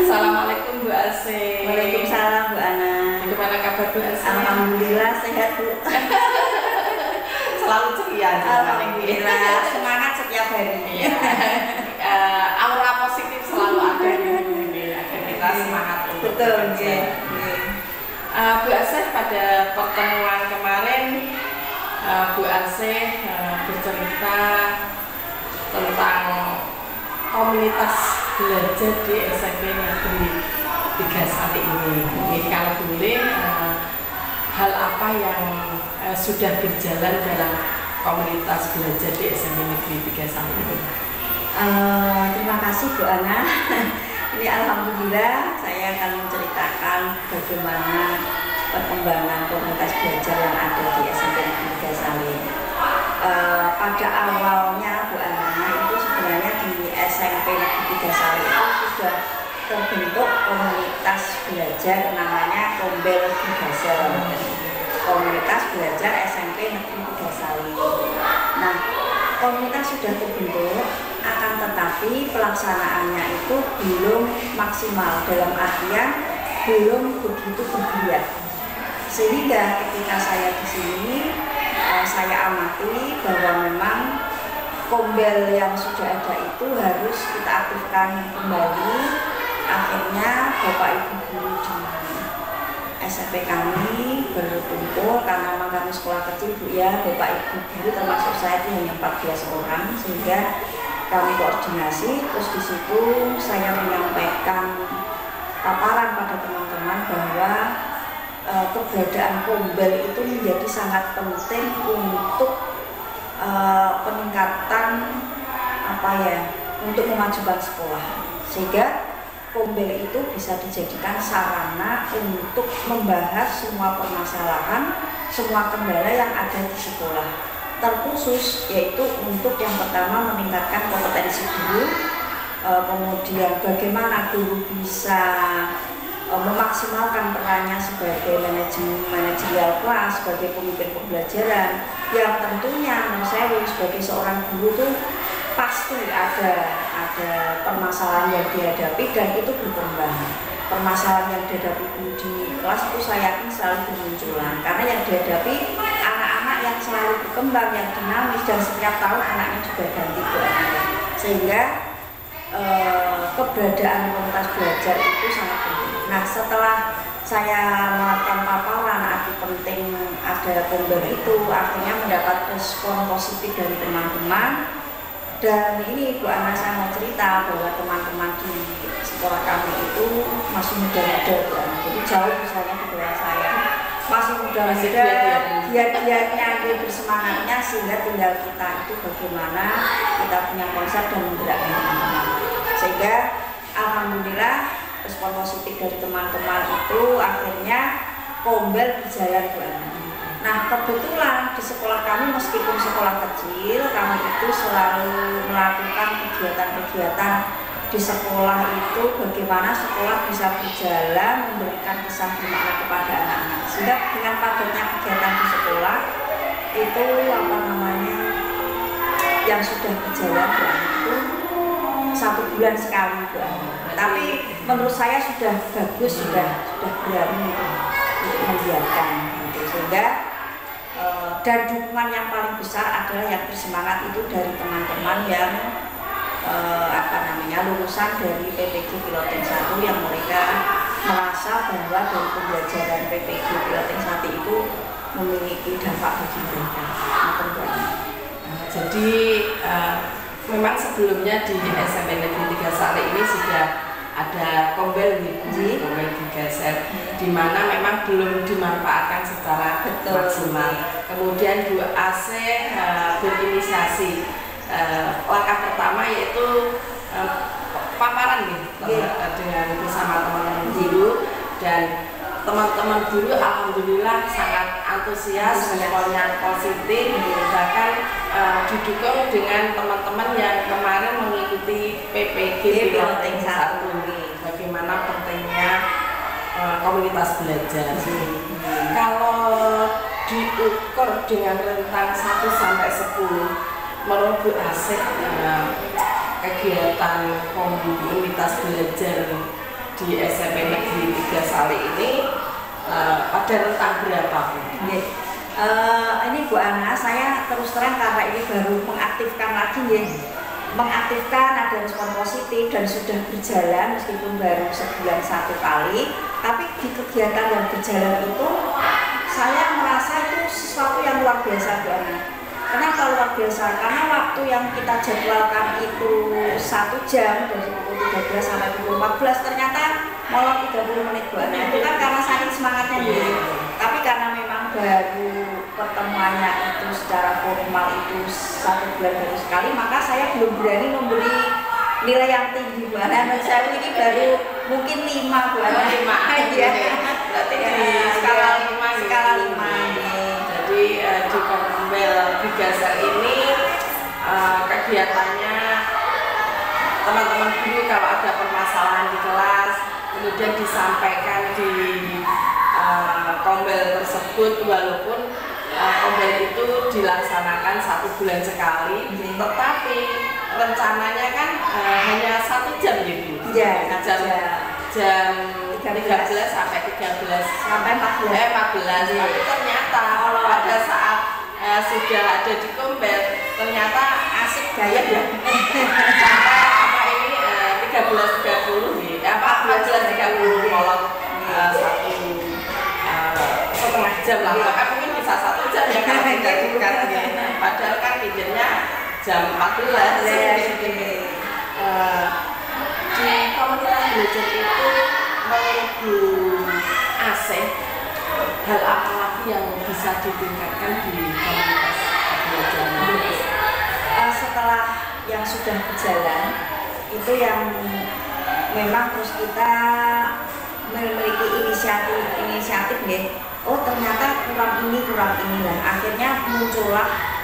Assalamualaikum Bu Asih. Waalaikumsalam Bu Ana. Bagaimana kabar Bu Asih? Alhamdulillah sehat Bu. Selalu ceria. Alhamdulillah semangat setiap hari. Aura positif selalu ada ini agar kita semangat untuk Betul. Bu Asih, pada pertemuan kemarin Bu Asih bercerita tentang komunitas belajar di SMP Negeri 3 Sari ini. Kalau boleh, hal apa yang sudah berjalan dalam komunitas belajar di SMP Negeri 3 Sari ini? Terima kasih Bu Ana. Ini alhamdulillah saya akan menceritakan bagaimana perkembangan komunitas belajar yang ada di SMP Negeri 3 Sari. Pada awalnya Bu Ana, itu sebenarnya di SMP Negeri 3 Sari itu sudah terbentuk komunitas belajar namanya Kombel Gigasel. Komunitas belajar SMP Negeri 3 Sari. Nah, komunitas sudah terbentuk, akan tetapi pelaksanaannya itu belum maksimal, dalam artian belum begitu bergiat. Sehingga ketika saya di sini, saya amati bahwa memang kombel yang sudah ada itu harus kita aktifkan kembali. Akhirnya Bapak Ibu guru di SMP kami berkumpul, karena memang kami sekolah kecil Bu ya, Bapak Ibu guru termasuk saya itu hanya 14 orang, sehingga kami koordinasi. Terus di situ saya menyampaikan paparan pada teman-teman bahwa keberadaan kombel itu menjadi sangat penting untuk peningkatan untuk memajukan sekolah, sehingga kombel itu bisa dijadikan sarana untuk membahas semua permasalahan, semua kendala yang ada di sekolah, terkhusus yaitu untuk yang pertama meningkatkan kompetensi guru, kemudian bagaimana guru bisa memaksimalkan perannya sebagai manajerial kelas, sebagai pemimpin pembelajaran, yang tentunya menurut saya sebagai seorang guru tuh pasti ada permasalahan yang dihadapi dan itu berkembang. Permasalahan yang dihadapi guru di kelas itu saya yakin selalu bermunculan, karena yang dihadapi anak-anak yang selalu berkembang, yang dinamis, dan setiap tahun anaknya juga ganti berani. Sehingga keberadaan komunitas belajar itu sangat penting. Nah, setelah saya melakukan paparan arti penting ada kombel itu, akhirnya mendapat respon positif dari teman-teman. Dan ini Bu Ana, saya mau cerita bahwa teman-teman di sekolah kami itu masih muda-muda Bu Ana, jadi jauh misalnya di bawah saya, masih muda-muda, giat-giatnya, bersemangatnya, sehingga tinggal kita itu bagaimana kita punya konsep dan menggerakkan teman-teman. Sehingga alhamdulillah respon positif dari teman-teman itu akhirnya kombel berjalan Bu Ana. Nah, kebetulan di sekolah kami, meskipun sekolah kecil, kami itu selalu melakukan kegiatan-kegiatan di sekolah itu, bagaimana sekolah bisa berjalan, memberikan kesan bermakna kepada anak-anak. Sehingga dengan padatnya kegiatan di sekolah itu yang sudah berjalan itu 1 bulan sekali Bu. Tapi menurut saya sudah bagus, sudah berani untuk membiarkan gitu. Sehingga dan dukungan yang paling besar adalah yang bersemangat itu dari teman-teman yang lulusan dari PPG Piloting 1, yang mereka merasa bahwa dari pembelajaran PPG Piloting 1 itu memiliki dampak bagi mereka. Jadi memang sebelumnya di SMP Negeri 3 Sari ini sudah ada kombel Gigasel, di mana memang belum dimanfaatkan secara maksimal. Kemudian Bu Asih berinisiasi langkah pertama yaitu paparan dengan bersama teman-teman guru, dan teman-teman guru alhamdulillah sangat antusias, responnya positif, bahkan didukung dengan teman-teman yang kemarin mengikuti PPG Piloting 1, bagaimana pentingnya komunitas belajar. Kalau diukur dengan rentang 1 sampai 10, menurut Bu Asih kegiatan komunitas belajar di SMP Negeri 3 Sali ini pada rentang berapa Bu? Ini Bu Ana, saya terus terang karena ini baru mengaktifkan lagi ya, mengaktifkan ada respon positif dan sudah berjalan meskipun baru sebulan 1 kali, tapi di kegiatan yang berjalan itu saya merasa itu sesuatu yang luar biasa Bu Ana. Kenapa luar biasa? Karena waktu yang kita jadwalkan itu 1 jam dari pukul 13 sampai pukul 14 ternyata molor 30 menit Bu Ana. Itu kan karena saking semangatnya dulu. Tapi karena memang baru pertemuannya itu secara formal itu 1 bulan baru sekali, maka saya belum berani memberi nilai yang tinggi Bu Ana. Saya ini baru mungkin 5 Bu Ana. 5 ya. Berarti di skala 5 skala 5 Jadi di Kombel 3 Sel ini kegiatannya teman-teman guru kalau ada permasalahan di kelas kemudian disampaikan di Kombel tersebut, walaupun Kombel itu dilaksanakan 1 bulan sekali, tetapi rencananya kan hanya 1 jam gitu. Ya, jam 13 sampai 14 sampai 14. Tapi ternyata pada saat sudah ada di Kombel ternyata asik gaya ya. Sampai apa ini 13.30 nih, 14.30 molor 1,5 jam lah. Bahkan mungkin bisa 1 jam ya kalau tidak bukan. Padahal kan izinnya jam 14. Di komunitas belajar itu menurut Bu Asih, hal apa lagi yang bisa ditingkatkan di komunitas belajar? Setelah yang sudah berjalan itu yang memang terus kita memiliki inisiatif ya. Oh ternyata kurang inilah. Akhirnya muncullah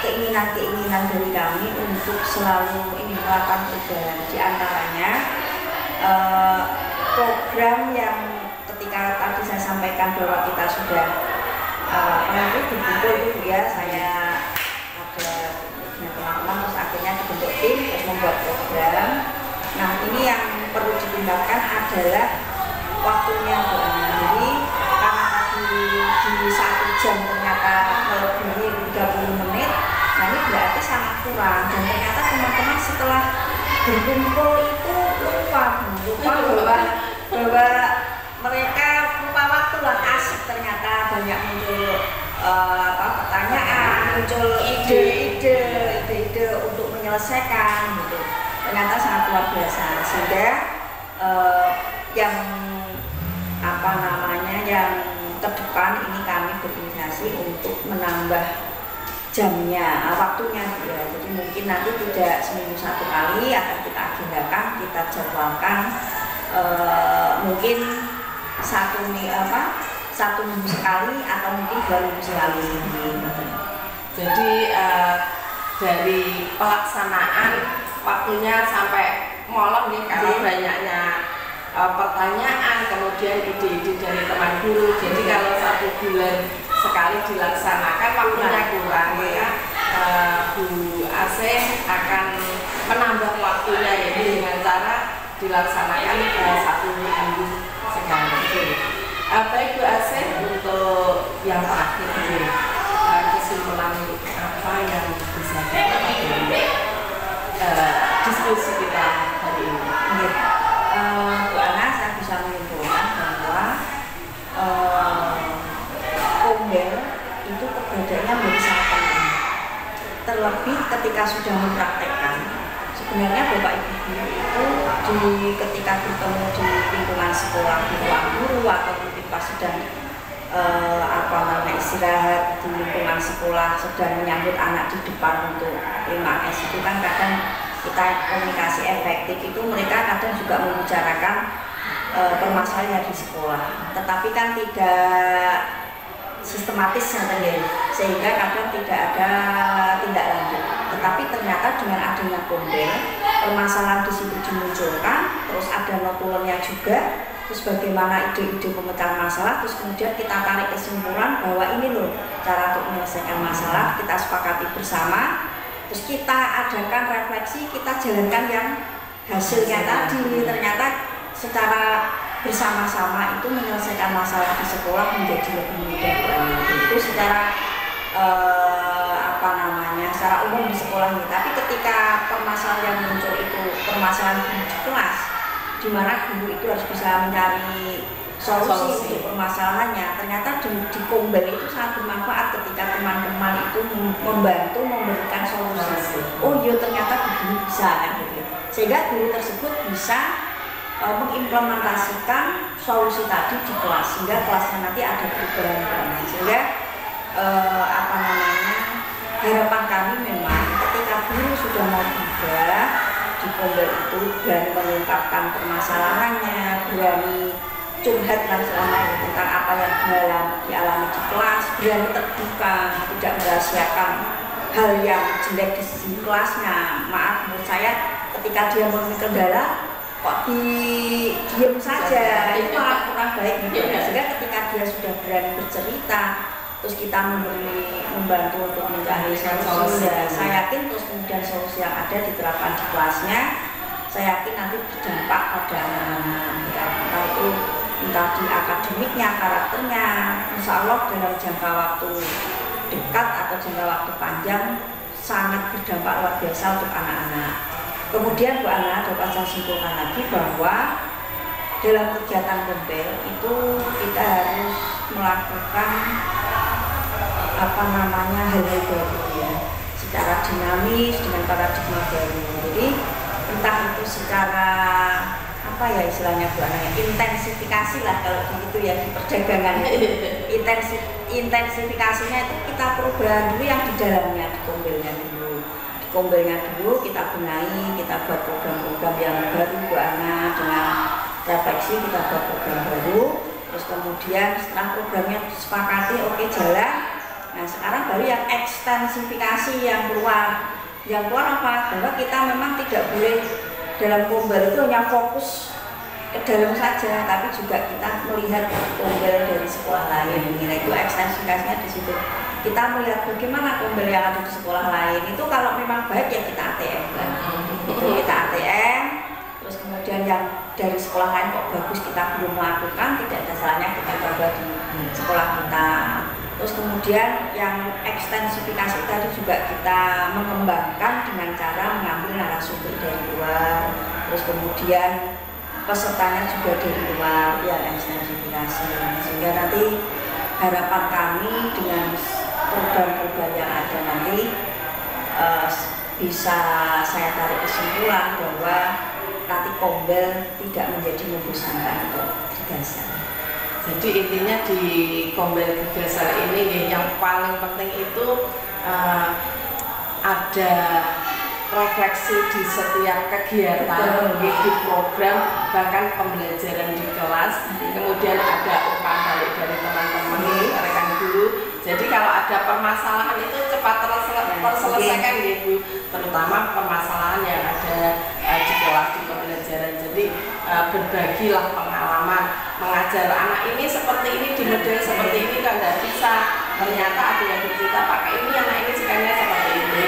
keinginan dari kami untuk selalu ini melakukan perubahan. Di antaranya program yang ketika tadi saya sampaikan bahwa kita sudah berkumpul itu ya, saya ada teman-teman terus akhirnya dibentuk tim terus membuat program. Nah ini yang perlu ditingkatkan adalah waktunya Bu Ana. Jadi karena tadi di 1 jam ternyata melebihi 30 menit, nah ini berarti sangat kurang dan ternyata teman-teman setelah berkumpul itu lupa bahwa mereka lupa waktu lah, asik ternyata banyak muncul pertanyaan, muncul ide-ide untuk menyelesaikan gitu. Ternyata sangat luar biasa sehingga yang yang ke depan ini kami berinisiasi untuk menambah jamnya, waktunya ya. Jadi mungkin nanti tidak seminggu 1 kali akan kita agendakan, kita jadwalkan mungkin 1 minggu sekali atau mungkin 2 minggu sekali. Jadi dari pelaksanaan waktunya sampai molor nih karena banyaknya pertanyaan, kemudian ide-ide dari teman guru. Jadi kalau 1 bulan sekali dilaksanakan waktunya kurang ya. Bu Asih akan menambah waktunya yaitu dengan cara dilaksanakan 1 minggu sekali. Baik Bu Asih, untuk yang terakhir kesimpulan apa yang bisa kita dari diskusi kita hari ini? Bu Ana, saya bisa menyimpulkan bahwa Kombel itu keberadaannya menjadi sangat penting. Terlebih ketika sudah mempraktekkan, sebenarnya Bapak Ibu guru itu ketika bertemu di lingkungan sekolah, di ruang guru atau mungkin pas sedang istirahat di lingkungan sekolah, sedang menyambut anak di depan untuk 5S itu kan kadang kita komunikasi efektif itu mereka kadang juga membicarakan permasalahan di sekolah, tetapi kan tidak sistematis sehingga kadang tidak ada tindak lanjut. Tetapi ternyata dengan adanya Kombel, permasalahan di situ dimunculkan, terus ada notulennya juga, terus bagaimana ide-ide pemecahan masalah, terus kemudian kita tarik kesimpulan bahwa ini loh cara untuk menyelesaikan masalah, kita sepakati bersama, terus kita adakan refleksi, kita jalankan yang hasilnya tadi ternyata secara bersama-sama itu menyelesaikan masalah di sekolah menjadi lebih mudah. Itu secara secara umum di sekolah ini. Tapi ketika permasalahan yang muncul itu permasalahan di kelas, di mana guru itu harus bisa mencari solusi untuk permasalahannya, ternyata di Kombel itu sangat bermanfaat ketika teman-teman itu membantu memberikan solusi. Oh iya, ternyata begini bisa kan gitu. Sehingga guru tersebut bisa mengimplementasikan solusi tadi di kelas, sehingga kelasnya nanti ada perubahan. Sehingga harapan kami memang ketika guru sudah mau tiba di Kombel itu berani mengungkapkan permasalahannya, berani curhat dan selama tentang apa yang dialami di kelas, berani terbuka, tidak merahasiakan hal yang jelek di sisi kelasnya. Maaf, menurut saya ketika dia mengalami kendala kok diem saja, itu malah kurang baik gitu. Sehingga ketika dia sudah berani bercerita, terus kita membantu untuk mencari solusi, saya yakin terus kemudian solusi yang ada diterapkan di kelasnya, saya yakin nanti berdampak pada anak-anak ya, entah di akademiknya, karakternya, insya Allah dalam jangka waktu dekat atau jangka waktu panjang sangat berdampak luar biasa untuk anak-anak. Kemudian Bu Ana dapat saya simpulkan lagi bahwa dalam kegiatan Kombel itu kita harus melakukan hal-hal baru ya, secara dinamis dengan paradigma baru. Jadi entah itu secara istilahnya Bu Ana ya, intensifikasi lah kalau begitu ya di perdagangan itu. Intensifikasinya itu kita perubahan dulu yang di dalamnya, di Kombelnya dulu kita benahi, kita buat program-program yang baru Bu Ana, dengan refleksi kita buat program baru. Terus kemudian setelah programnya disepakati oke jalan, nah sekarang baru yang ekstensifikasi yang keluar apa? Bahwa kita memang tidak boleh dalam Kombel itu hanya fokus ke dalam saja, tapi juga kita melihat Kombel dari sekolah lain. Nah itu ekstensifikasinya di situ. Kita melihat bagaimana Kombel yang ada di sekolah lain itu kalau memang baik ya kita ATM kan. Itu kita ATM, terus kemudian yang dari sekolah lain kok bagus kita belum melakukan, tidak ada salahnya kita coba di sekolah kita. Terus kemudian yang ekstensifikasi tadi juga kita mengembangkan dengan cara mengambil narasumber dari luar, terus kemudian pesertanya juga dari luar yang ekstensifikasi. Sehingga nanti harapan kami dengan program-program yang ada nanti bisa saya tarik kesimpulan bahwa nanti Kombel tidak menjadi membosankan untuk digasak. Jadi intinya di Kombel Gegasar ini yang paling penting itu ada refleksi di setiap kegiatan, di program, bahkan pembelajaran di kelas. Kemudian ada umpan balik dari teman-teman, rekan guru. Jadi kalau ada permasalahan itu cepat terselesaikan Bu, terutama permasalahan yang ada di kelas, di pembelajaran. Jadi berbagilah pengalaman, mengajar anak ini seperti ini, di model seperti ini kan tidak bisa. Ternyata ada yang bercerita pakai ini, anak ini sukanya seperti ini.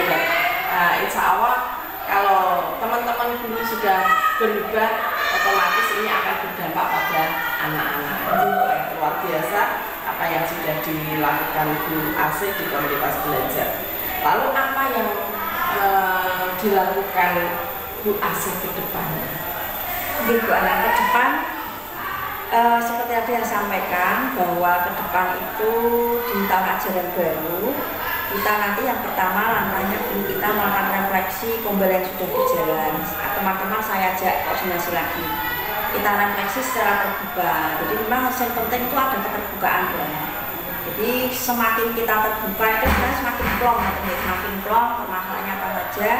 Insya Allah kalau teman-teman guru sudah berubah, otomatis ini akan berdampak pada anak-anak. Luar biasa apa yang sudah dilakukan Bu Asih di komunitas belajar. Lalu apa yang dilakukan Bu Asih ke depannya? Di Bu Ana ke depan, seperti yang saya sampaikan bahwa ke depan itu di tahun ajaran baru kita nanti yang pertama langkahnya dulu kita melakukan refleksi Kombel yang sudah berjalan. Teman-teman saya ajak koordinasi lagi. Kita refleksi secara terbuka. Jadi memang yang penting itu ada keterbukaan. Jadi semakin kita terbuka itu sebenarnya semakin plong, semakin plong permasalahannya apa saja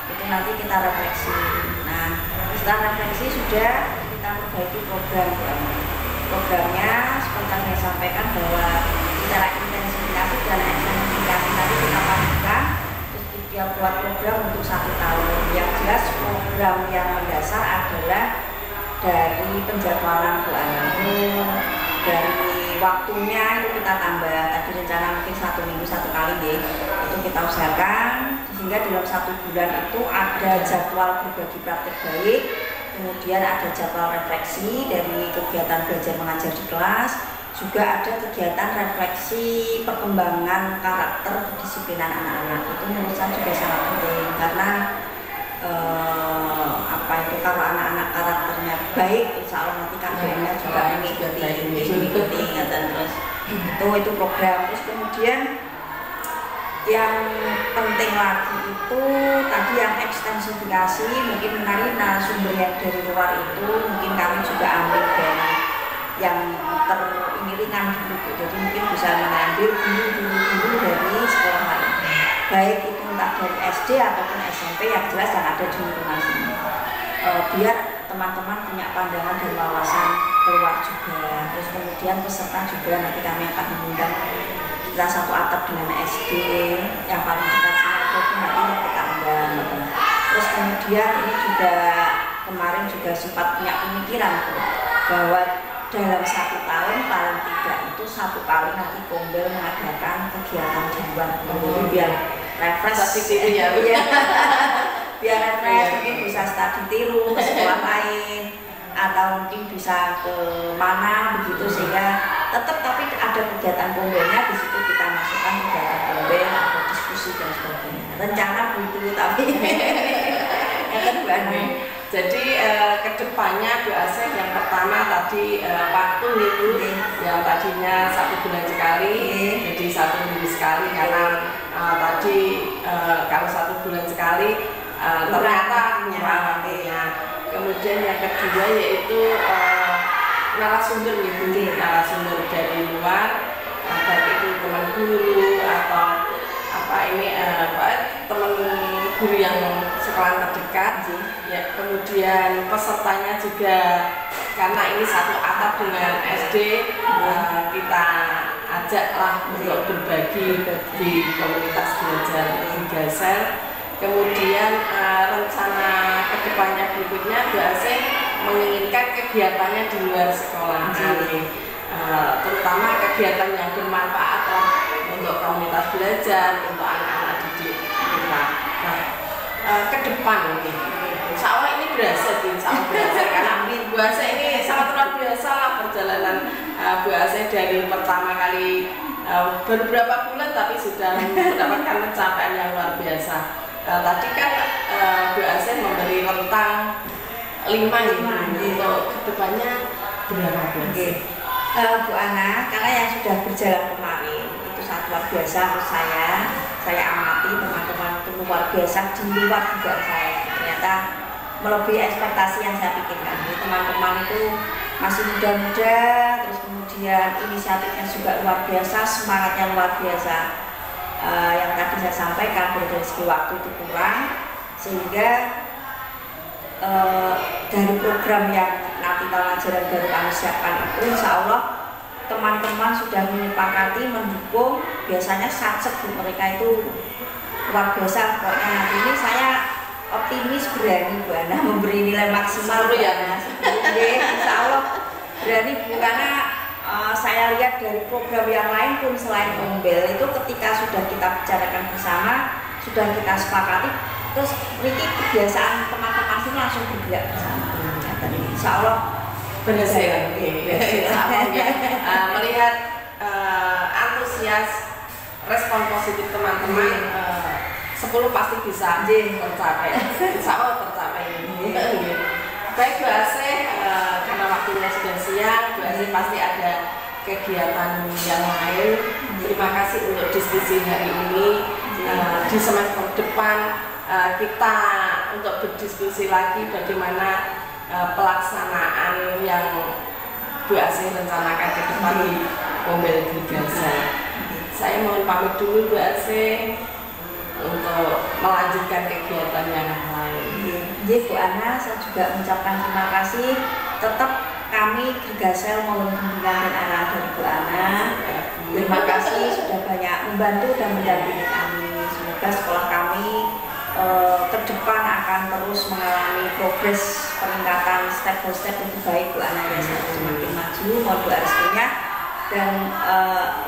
itu nanti kita refleksi. Nah setelah refleksi sudah kita perbaiki programnya seperti yang saya sampaikan bahwa secara intensifikasi dan ekstensifikasi tadi kita pastikan, terus kita buat program untuk 1 tahun. Yang jelas program yang mendasar adalah dari penjadwalan Bu Ana, dari waktunya itu kita tambah. Tadi rencana mungkin 1 minggu 1 kali ya, itu kita usahakan sehingga dalam 1 bulan itu ada jadwal berbagi praktek baik, kemudian ada jadwal refleksi dari kegiatan belajar mengajar di kelas, juga ada kegiatan refleksi perkembangan karakter kedisiplinan anak-anak. Itu menurut saya juga sangat penting karena kalau anak-anak karakternya baik, insya Allah nanti kadernya juga mengikuti dan terus itu program. Terus kemudian yang penting lagi itu tadi yang ekstensifikasi, mungkin menarik narasumber yang dari luar itu mungkin kami juga ambil dari yang ringan dulu, jadi mungkin bisa mengambil guru-guru dari sekolah lain, baik itu entah dari SD ataupun SMP, yang jelas yang ada di lingkungan sini, biar teman-teman punya pandangan dan wawasan keluar juga. Terus kemudian peserta juga nanti kami akan mengundang kita satu atap dengan SD yang paling dekat sini ataupun nanti kita undang. Terus kemudian ini juga kemarin juga sempat punya pemikiran bahwa dalam 1 tahun paling tidak itu 1 kali nanti Kombel mengadakan kegiatan di luar, biar refresh ya. Biar refresh, mungkin bisa studi tiru ke sekolah lain atau mungkin bisa ke mana begitu, sehingga tetap tapi ada kegiatan Kombelnya di situ, kita masukkan kegiatan Kombel atau diskusi dan sebagainya. Rencana begitu tapi yang kedua jadi kedepannya Bu Asih yang pertama tadi waktu itu yang tadinya 1 bulan sekali jadi 1 minggu sekali, karena tadi kalau 1 bulan sekali ternyata kurang waktunya. Kemudian yang kedua yaitu narasumber narasumber dari luar, baik itu teman guru atau teman guru yang sekolah terdekat ya. Kemudian pesertanya juga karena ini satu atap dengan SD, kita ajaklah untuk berbagi di komunitas belajar Gazel. Kemudian rencana kedepannya berikutnya Bu Asih menginginkan kegiatannya di luar sekolah, terutama kegiatan yang bermanfaat lah untuk komunitas belajar, untuk anak-anak didik kita. Ke depan insya Allah ini berhasil, karena Bu Asih ini sangat luar biasa lah perjalanan Bu Asih dari pertama kali beberapa bulan tapi sudah mendapatkan pencapaian yang luar biasa. Tadi kan Bu Asih memberi rentang 5 untuk kedepannya berapa Bu Asih? Bu Ana, karena yang sudah berjalan kemarin itu sangat luar biasa menurut saya amati teman-teman itu luar biasa, di luar juga saya ternyata melebihi ekspektasi yang saya pikirkan. Jadi teman-teman itu masih muda-muda, terus kemudian inisiatifnya juga luar biasa, semangatnya luar biasa. Yang tadi saya sampaikan dari segi waktu itu kurang, sehingga dari program yang nanti tahun ajaran baru kami siapkan itu insya Allah teman-teman sudah menyepakati mendukung. Biasanya satset mereka itu luar biasa. Pokoknya nanti ini saya optimis berani Bu Ana memberi nilai maksimal ya. Insya Allah berani Bu, karena saya lihat dari program yang lain pun selain Kombel itu ketika sudah kita bicarakan bersama, sudah kita sepakati, terus ini kebiasaan teman-teman sini langsung bergerak bersama. Dan insya Allah berhasil. Melihat antusias, respon positif teman-teman, 10 pasti bisa tercapai. Insya Allah tercapai. Baik Bu Asih, karena waktunya sudah siang, Bu Asih pasti ada kegiatan yang lain. Terima kasih untuk diskusi hari ini. Di semester depan kita untuk berdiskusi lagi bagaimana pelaksanaan yang Bu Asih rencanakan ke depan di Kombel Gazel. Saya mohon pamit dulu Bu Asih untuk melanjutkan kegiatan yang lain. Bu Ana, saya juga mengucapkan terima kasih. Tetap kami Gazel mohon bimbingan dan arahan dari Bu Ana. Terima kasih sudah banyak membantu dan mendampingi kami. Semoga sekolah kami ke depan akan terus mengalami progres peningkatan step by step lebih baik Bu Ana, ya semakin maju. Mohon doa restunya. Dan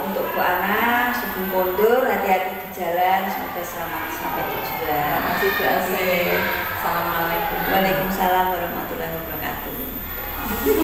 untuk Bu Ana, sebelum mundur hati-hati di jalan, semoga selamat sampai tujuan. Terima kasih Bu Asih. Assalamualaikum. Waalaikumsalam warahmatullahi wabarakatuh.